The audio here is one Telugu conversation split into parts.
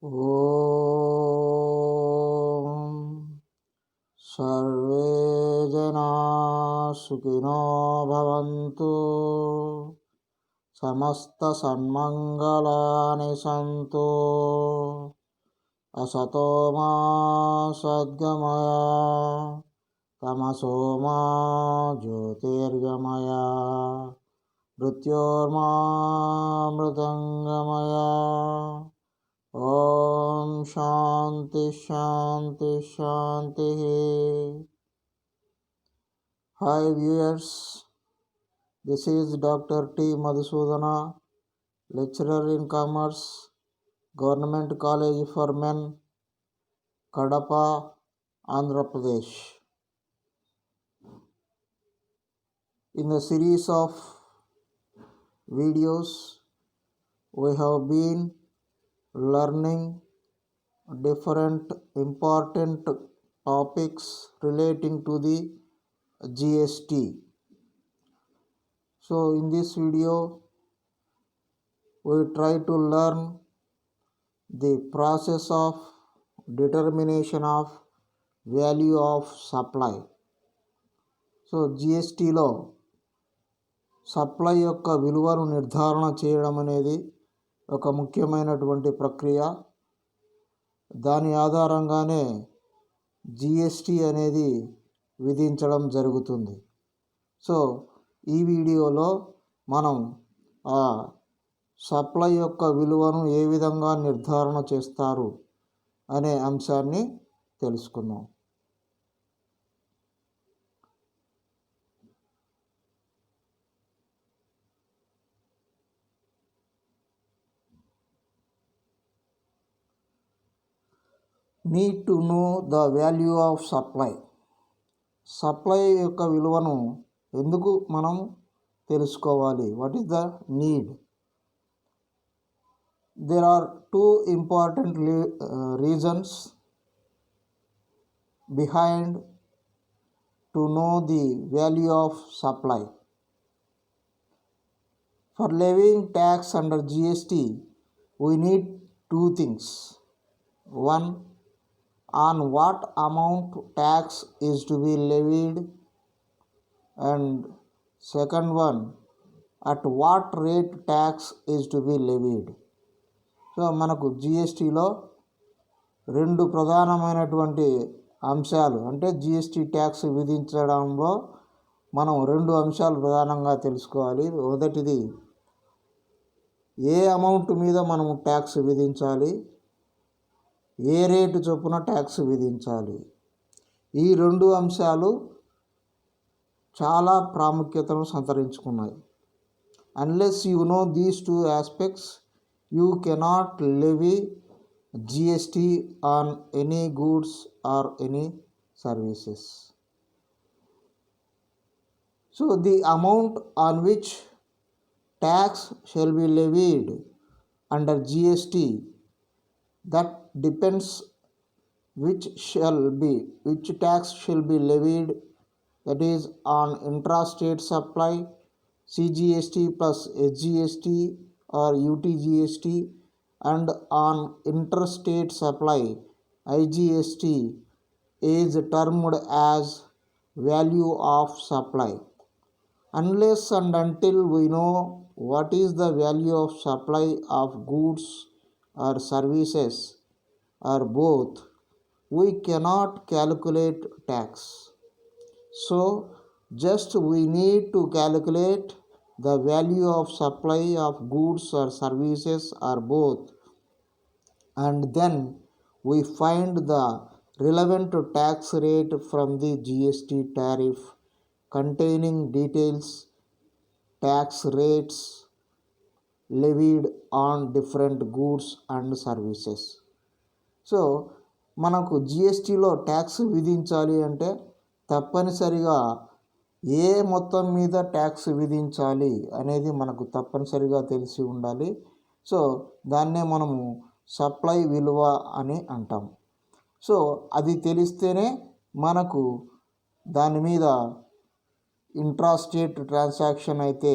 ॐ सर्वे जना सुखिनो भवन्तु। समस्तसन्मङ्गलानि सन्तु। असतो मा सद्गमय तमसो मा ज्योतिर्गमय मृत्योर्मा मृतङ्गमय। ओम शांति शांति शांति। Hi viewers, this is Dr. T. Madhusudana, lecturer in commerce, Government College for Men, Kadapa, Andhra Pradesh. In the series of videos, we have been learning different important topics relating to the GST. So in this video we try to learn the process of determination of value of supply. So GST లో సప్లై యొక్క విలువను నిర్ధారణ చేయడం అనేది ఒక ముఖ్యమైనటువంటి ప్రక్రియ. దాని ఆధారంగానే జిఎస్టీ అనేది విధించడం జరుగుతుంది. సో ఈ వీడియోలో మనం ఆ సప్లై యొక్క విలువను ఏ విధంగా నిర్ధారణ చేస్తారు అనే అంశాన్ని తెలుసుకుందాం. Need to know the value of supply. Supply యొక్క విలువను ఎందుకు మనం తెలుసుకోవాలి? What is the need? There are two important reasons behind to know the value of supply. For levying tax under GST, we need two things. One, on what amount tax is to be levied, and second one, at what rate tax is to be levied. So మనకు జిఎస్టీలో రెండు ప్రధానమైనటువంటి అంశాలు, అంటే జిఎస్టీ ట్యాక్స్ విధించడంలో మనం రెండు అంశాలు ప్రధానంగా తెలుసుకోవాలి. మొదటిది, ఏ అమౌంట్ మీద మనము ట్యాక్స్ విధించాలి, ఏ రేటు చొప్పున ట్యాక్స్ విధించాలి. ఈ రెండు అంశాలు చాలా ప్రాముఖ్యతను సంతరించుకున్నాయి. Unless you know these two aspects, you cannot levy GST on any goods or any services. So the amount on which tax shall be levied under GST, that depends which tax shall be levied, that is on intrastate supply CGST plus SGST or UTGST, and on interstate supply IGST is termed as value of supply. Unless and until we know what is the value of supply of goods or services or both, we cannot calculate tax. So just we need to calculate the value of supply of goods or services or both, and then we find the relevant tax rate from the GST tariff containing details tax rates levied on different goods and services. So మనకు జిఎస్టీలో ట్యాక్స్ విధించాలి అంటే తప్పనిసరిగా ఏ మొత్తం మీద ట్యాక్స్ విధించాలి అనేది మనకు తప్పనిసరిగా తెలిసి ఉండాలి. సో దాన్నే మనము సప్లై విలువ అని అంటాం. సో అది తెలిస్తేనే మనకు దాని మీద ఇంట్రాస్టేట్ ట్రాన్సాక్షన్ అయితే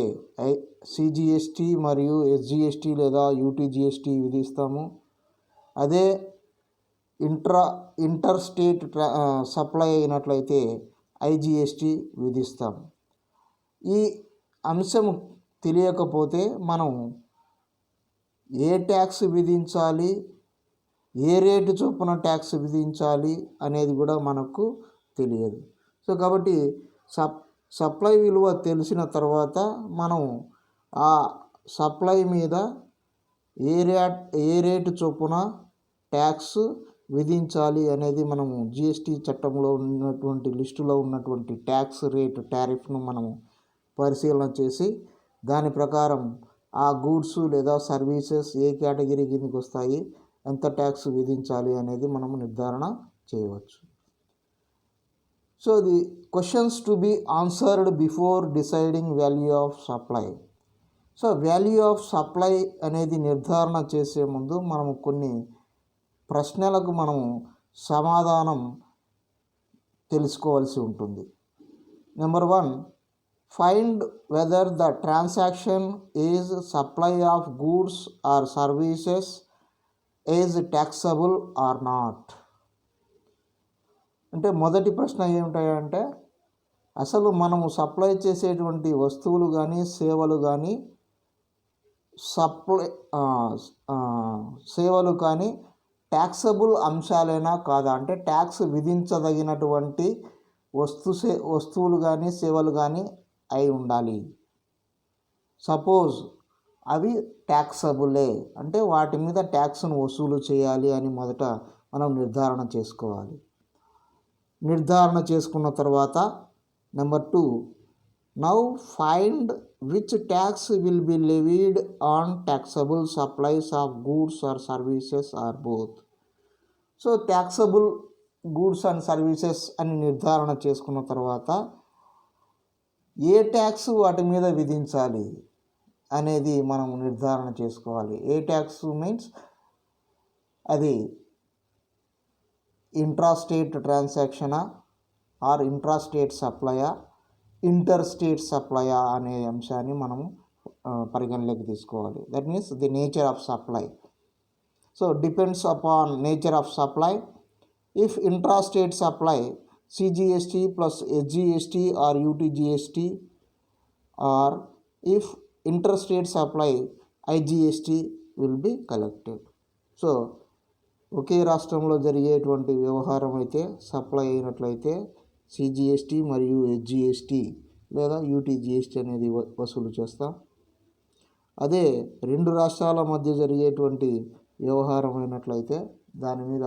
సిజిఎస్టీ మరియు ఎస్జిఎస్టీ లేదా యూటీజిఎస్టీ విధిస్తాము. అదే ఇంటర్ స్టేట్ సప్లై అయినట్లయితే ఐజిఎస్టి విధిస్తాం. ఈ అంశం తెలియకపోతే మనం ఏ ట్యాక్స్ విధించాలి, ఏ రేటు చొప్పున ట్యాక్స్ విధించాలి అనేది కూడా మనకు తెలియదు. సో కాబట్టి సప్లై విలువ తెలిసిన తర్వాత మనం ఆ సప్లై మీద ఏ రేటు చొప్పున ట్యాక్స్ విధించాలి అనేది మనము జిఎస్టీ చట్టంలో ఉన్నటువంటి లిస్టులో ఉన్నటువంటి ట్యాక్స్ రేటు టారిఫ్ను మనము పరిశీలన చేసి దాని ప్రకారం ఆ గూడ్స్ లేదా సర్వీసెస్ ఏ కేటగిరీ కిందకి వస్తాయి, ఎంత ట్యాక్స్ విధించాలి అనేది మనము నిర్ధారణ చేయవచ్చు. So the questions to be answered before deciding value of supply. So value of supply అనేది నిర్ధారణ చేసే ముందు మనము కొన్ని ప్రశ్నలకు మనము సమాధానం తెలుసుకోవాల్సి ఉంటుంది. Number 1, find whether the transaction is supply of goods or services is taxable or not. అంటే మొదటి ప్రశ్న ఏమిటంటే అసలు మనము సప్లై చేసేటువంటి వస్తువులు కానీ సేవలు కానీ సేవలు కానీ ట్యాక్సబుల్ అంశాలైనా కాదా, అంటే ట్యాక్స్ విధించదగినటువంటి వస్తువులు కానీ సేవలు కానీ అయి ఉండాలి. సపోజ్ అవి ట్యాక్సబులే అంటే వాటి మీద ట్యాక్స్ను వసూలు చేయాలి అని మొదట మనం నిర్ధారణ చేసుకోవాలి. నిర్ధారణ చేసుకున్న తర్వాత number 2, now find which tax will be levied on taxable supplies of goods or services or both. So taxable goods and services అని నిర్ధారణ చేసుకున్న తర్వాత ఏ ట్యాక్స్ వాటి మీద విధించాలి అనేది మనం నిర్ధారణ చేసుకోవాలి. ఏ ట్యాక్స్ మీన్స్ అది ఇంట్రాస్టేట్ ట్రాన్సాక్షనా ఆర్ ఇంట్రాస్టేట్ సప్లయా, ఇంటర్ స్టేట్ సప్లయా అనే అంశాన్ని మనము పరిగణలోకి తీసుకోవాలి. That means the nature of supply. So depends upon nature of supply. If intrastate supply CGST plus SGST or UTGST, or if interstate supply IGST will be collected. So ఒకే రాష్ట్రంలో జరిగేటువంటి వ్యవహారం అయితే సప్లై అయినట్లయితే సిజిఎస్టీ మరియు ఎస్జిఎస్టీ లేదా యూటీజిఎస్టీ అనేది వసూలు చేస్తాం. అదే రెండు రాష్ట్రాల మధ్య జరిగేటువంటి వ్యవహారం అయినట్లయితే దాని మీద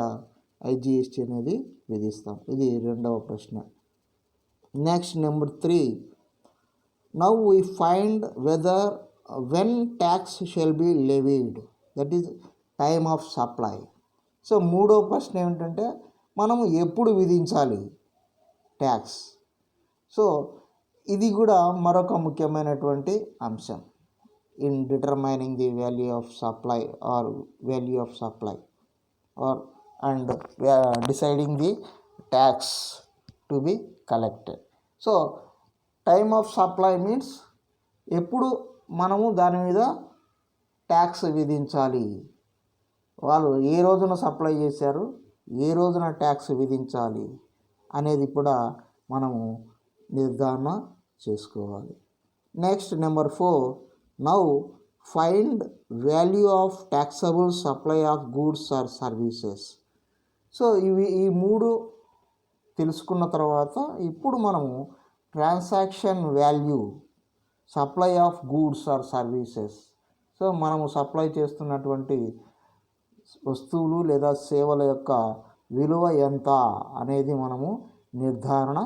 ఐజిఎస్టీ అనేది విధిస్తాం. ఇది రెండవ ప్రశ్న. Next number 3, now we find weather when tax shall be levied, that is time of supply. So మూడో ప్రశ్న ఏమిటంటే మనము ఎప్పుడు విధించాలి ట్యాక్స్. సో ఇది కూడా మరొక ముఖ్యమైనటువంటి అంశం in determining the value of supply or value of supply or and deciding the tax to be collected. So time of supply means ఎప్పుడు మనము దాని మీద ట్యాక్స్ విధించాలి, వాళ్ళు ఏ రోజున సప్లై చేశారు, ఏ రోజున ట్యాక్స్ విధించాలి అనేది కూడా మనము నిర్ధారణ చేసుకోవాలి. Next number 4, now find value of taxable supply of goods or services. So ఈ మూడు తెలుసుకున్న తర్వాత ఇప్పుడు మనము transaction value supply of goods or services. So మనము సప్లై చేస్తున్నటువంటి వస్తువులు లేదా సేవల యొక్క విలువ ఎంత అనేది మనము నిర్ధారణ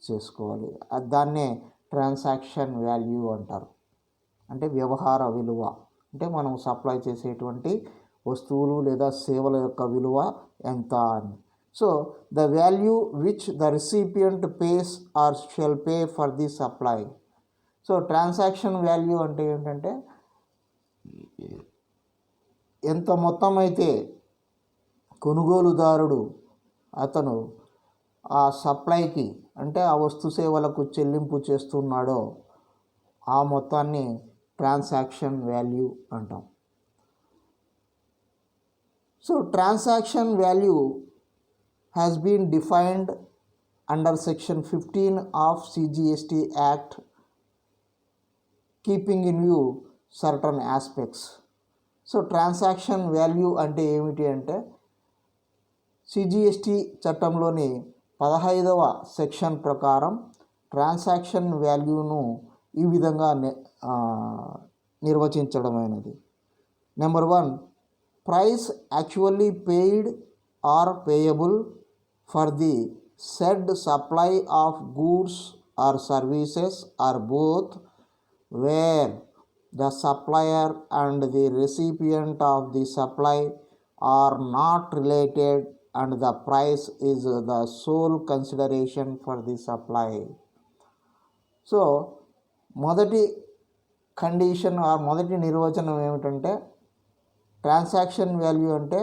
చేసుకోవాలి. దాన్నే ట్రాన్సాక్షన్ వాల్యూ అంటారు. అంటే వ్యవహార విలువ అంటే మనం సప్లై చేసేటువంటి వస్తువులు లేదా సేవల యొక్క విలువ ఎంత అని. So the value which the recipient pays or shall pay for the supply. So transaction value అంటే ఏంటంటే ఎంత మొత్తం అయితే కొనుగోలుదారుడు అతను ఆ సప్లైకి అంటే ఆ వస్తు సేవలకు చెల్లింపు చేస్తున్నాడో ఆ మొత్తాన్ని ట్రాన్సాక్షన్ వాల్యూ అంటాం. So transaction value has been defined under section 15 of CGST Act, keeping in view certain aspects. So transaction value అంటే ఏమిటి అంటే సిజిఎస్టి చట్టంలోని 15వ సెక్షన్ ప్రకారం ట్రాన్సాక్షన్ వాల్యూను ఈ విధంగా నిర్వచించడమైనది. Number 1, price actually paid or payable for the said supply of goods or services or both, where the supplier and the recipient of the supply are not related and the price is the sole consideration for the supply. So మొదటి కండిషన్ మొదటి నిర్వచనం ఏమిటంటే ట్రాన్సాక్షన్ వాల్యూ అంటే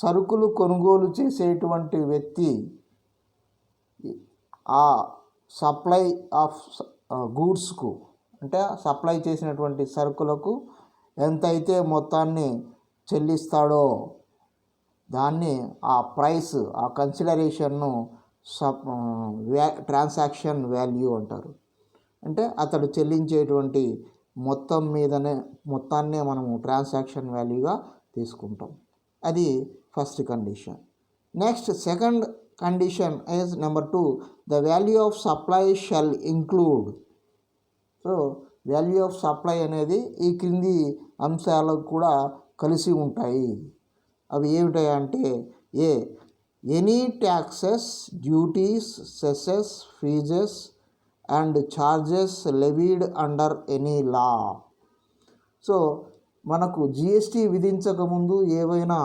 సరుకులు కొనుగోలు చేసేటువంటి వ్యక్తి ఆ సప్లై ఆఫ్ గూడ్స్కు అంటే సప్లై చేసినటువంటి సరుకులకు ఎంతైతే మొత్తాన్ని చెల్లిస్తాడో దాన్ని ఆ ప్రైస్ ఆ కన్సిడరేషన్ను ట్రాన్సాక్షన్ వాల్యూ అంటారు. అంటే అతడు చెల్లించేటువంటి మొత్తాన్నే మనము ట్రాన్సాక్షన్ వాల్యూగా తీసుకుంటాం. అది first condition. Next second condition is number 2, the value of supply shall include. So value of supply అనేది ఈ క్రింది అంశాలకు కూడా కలిసి ఉంటాయి. అవి ఏమిటాయంటే a any taxes, duties, cesses, fees and charges levied under any law. So మనకు జిఎస్టీ విధించకముందు ఏవైనా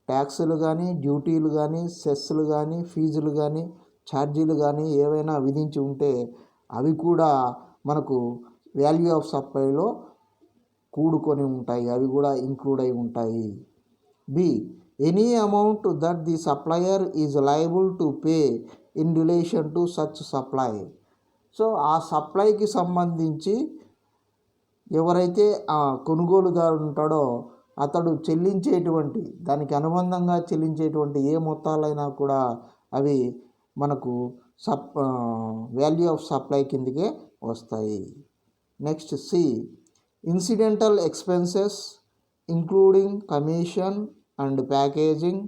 ట్యాక్సులు కానీ, డ్యూటీలు కానీ, సెస్లు కానీ, ఫీజులు కానీ, ఛార్జీలు కానీ ఏవైనా విధించి ఉంటే అవి కూడా మనకు వాల్యూ ఆఫ్ సప్లైలో కూడుకొని ఉంటాయి, అవి కూడా ఇంక్లూడ్ అయి ఉంటాయి. Be any amount that the supplier is liable to pay in relation to such supply. So ఆ సప్లైకి సంబంధించి ఎవరైతే ఆ కొనుగోలుదారుడు ఉంటాడో అతడు చెల్లించేటువంటి దానికి అనుబంధంగా చెల్లించేటువంటి ఏ మొత్తాలైనా కూడా అవి మనకు వాల్యూ ఆఫ్ సప్లై కిందకే వస్తాయి. Next C incidental expenses including commission and packaging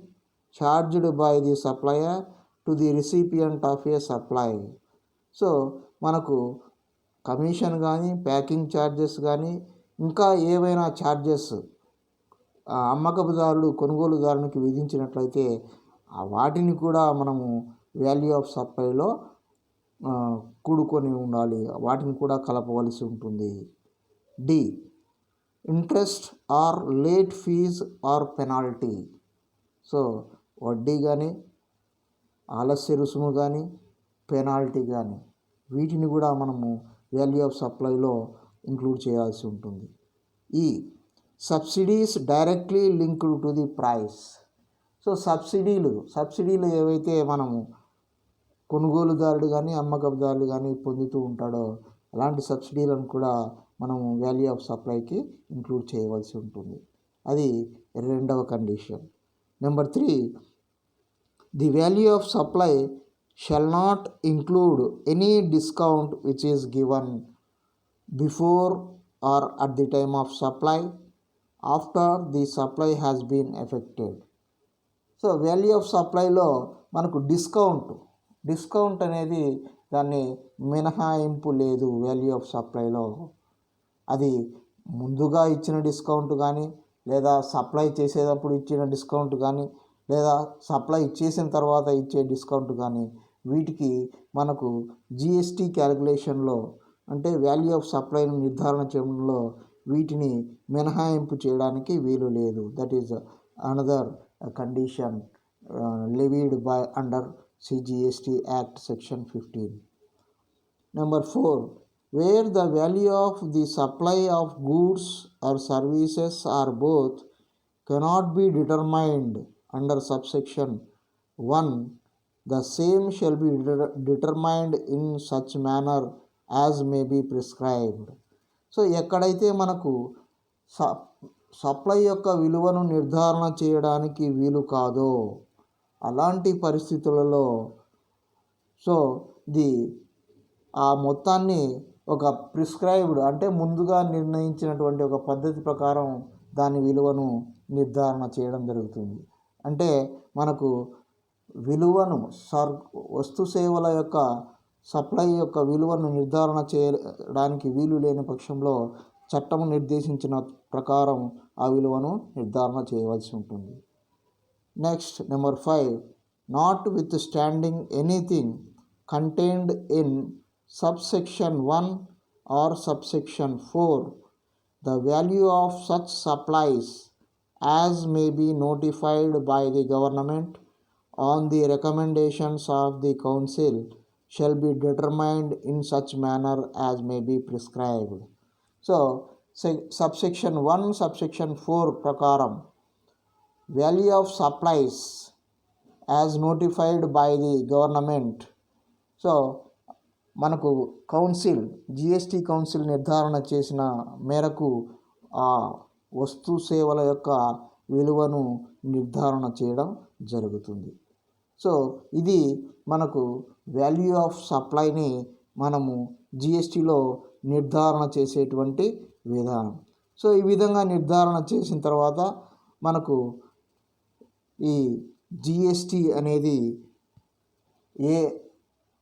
charged by the supplier to the recipient of a supply. So మనకు కమిషన్ కానీ, ప్యాకింగ్ ఛార్జెస్ కానీ, ఇంకా ఏవైనా ఛార్జెస్ అమ్మకపుదారుడు కొనుగోలుదారునికి విధించినట్లయితే వాటిని కూడా మనము వాల్యూ ఆఫ్ సప్లైలో కూడుకొని ఉండాలి, వాటిని కూడా కలపవలసి ఉంటుంది. D interest or late fees or penalty. So వడ్డీ కానీ, ఆలస్య రుసుము కానీ, పెనాల్టీ కానీ వీటిని కూడా మనము వాల్యూ ఆఫ్ సప్లైలో ఇంక్లూడ్ చేయాల్సి ఉంటుంది. ఈ subsidies directly linked to the price. So సబ్సిడీలు ఏవైతే మనము కొనుగోలుదారుడు కానీ, అమ్మకపుదారుడు కానీ పొందుతూ ఉంటాడో అలాంటి సబ్సిడీలను కూడా మనము వాల్యూ ఆఫ్ సప్లైకి ఇంక్లూడ్ చేయవలసి ఉంటుంది. అది రెండవ condition. Number 3, the value of supply shall not include any discount which is given before or at the time of supply, after the supply has been effected. So value of సప్లైలో మనకు డిస్కౌంట్ అనేది దాన్ని మినహాయింపు లేదు వాల్యూ ఆఫ్ సప్లైలో. అది ముందుగా ఇచ్చిన డిస్కౌంట్ కానీ, లేదా సప్లై చేసేటప్పుడు ఇచ్చిన డిస్కౌంట్ కానీ, లేదా సప్లై చేసిన తర్వాత ఇచ్చే డిస్కౌంట్ కానీ వీటికి మనకు జిఎస్టీ క్యాలిక్యులేషన్లో అంటే వాల్యూ ఆఫ్ సప్లైను నిర్ధారణ చేయడంలో వీటిని మినహాయింపు చేయడానికి వీలు లేదు. That is another condition levied by under CGST Act section 15. Number 4, where the value of the supply of goods or services or both cannot be determined under subsection 1, the same shall be determined in such manner as may be prescribed. So ఎక్కడైతే మనకు సప్లై యొక్క విలువను నిర్ధారణ చేయడానికి వీలు కాదో అలాంటి పరిస్థితులలో సో ఆ మొత్తాన్ని ఒక ప్రిస్క్రైబ్డ్ అంటే ముందుగా నిర్ణయించినటువంటి ఒక పద్ధతి ప్రకారం దాని విలువను నిర్ధారణ చేయడం జరుగుతుంది. అంటే మనకు విలువను వస్తు సేవల యొక్క సప్లై యొక్క విలువను నిర్ధారణ చేయడానికి వీలు లేని పక్షంలో చట్టం నిర్దేశించిన ప్రకారం ఆ విలువను నిర్ధారణ చేయవలసి ఉంటుంది. Next number 5, not with standing anything contained in subsection 1 or subsection 4, the value of such supplies as may be notified by the government on the recommendations of the council shall be determined in such manner as may be prescribed. So, subsection 1, subsection 4 prakaram value of supplies as notified by the government. So మనకు జిఎస్టీ కౌన్సిల్ నిర్ధారణ చేసిన మేరకు ఆ వస్తు సేవల యొక్క విలువను నిర్ధారణ చేయడం జరుగుతుంది. సో ఇది మనకు వాల్యూ ఆఫ్ సప్లైని మనము జిఎస్టీలో నిర్ధారణ చేసేటువంటి విధానం. సో ఈ విధంగా నిర్ధారణ చేసిన తర్వాత మనకు ఈ జిఎస్టీ అనేది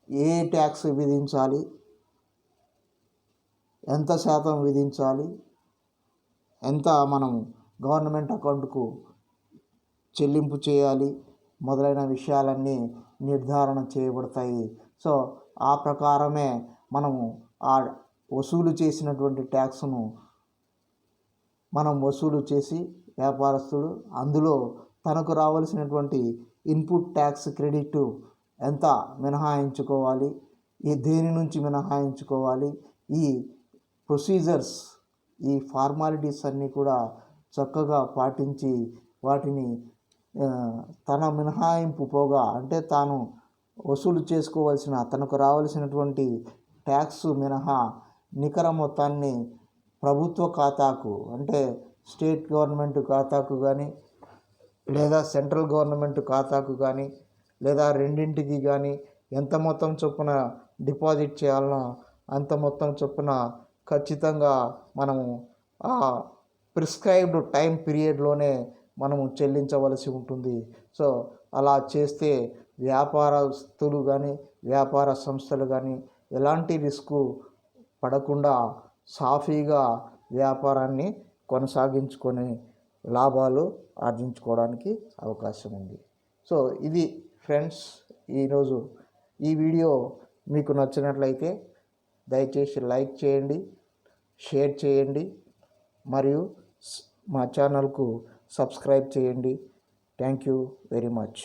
ఏ ట్యాక్స్ విధించాలి, ఎంత శాతం విధించాలి, ఎంత మనం గవర్నమెంట్ అకౌంట్కు చెల్లింపు చేయాలి మొదలైన విషయాలన్నీ నిర్ధారణ చేయబడతాయి. సో ఆ ప్రకారమే మనము ఆ వసూలు చేసినటువంటి ట్యాక్స్ను మనం వసూలు చేసి వ్యాపారస్తుడు అందులో తనకు రావాల్సినటువంటి ఇన్పుట్ ట్యాక్స్ క్రెడిట్ ఎంత మినహాయించుకోవాలి, దేని నుంచి మినహాయించుకోవాలి, ఈ ప్రొసీజర్స్ ఈ ఫార్మాలిటీస్ అన్నీ కూడా చక్కగా పాటించి వాటిని తన మినహాయింపు పోగా అంటే తాను వసూలు చేసుకోవాల్సిన తనకు రావాల్సినటువంటి ట్యాక్స్ మినహా నికర మొత్తాన్ని ప్రభుత్వ ఖాతాకు అంటే స్టేట్ గవర్నమెంట్ ఖాతాకు కానీ లేదా సెంట్రల్ గవర్నమెంట్ ఖాతాకు కానీ లేదా రెండింటికి కానీ ఎంత మొత్తం చొప్పున డిపాజిట్ చేయాలనో అంత మొత్తం చొప్పున ఖచ్చితంగా మనము ఆ ప్రిస్క్రైబ్డ్ టైం పీరియడ్లోనే మనము చెల్లించవలసి ఉంటుంది. సో అలా చేస్తే వ్యాపారస్తులు కానీ వ్యాపార సంస్థలు కానీ ఎలాంటి రిస్కు పడకుండా సాఫీగా వ్యాపారాన్ని కొనసాగించుకొని లాభాలు ఆర్జించుకోవడానికి అవకాశం ఉంది. సో ఇది ఫ్రెండ్స్, ఈరోజు ఈ వీడియో మీకు నచ్చినట్లయితే దయచేసి లైక్ చేయండి, షేర్ చేయండి మరియు మా ఛానల్కు సబ్స్క్రైబ్ చేయండి. Thank you very much.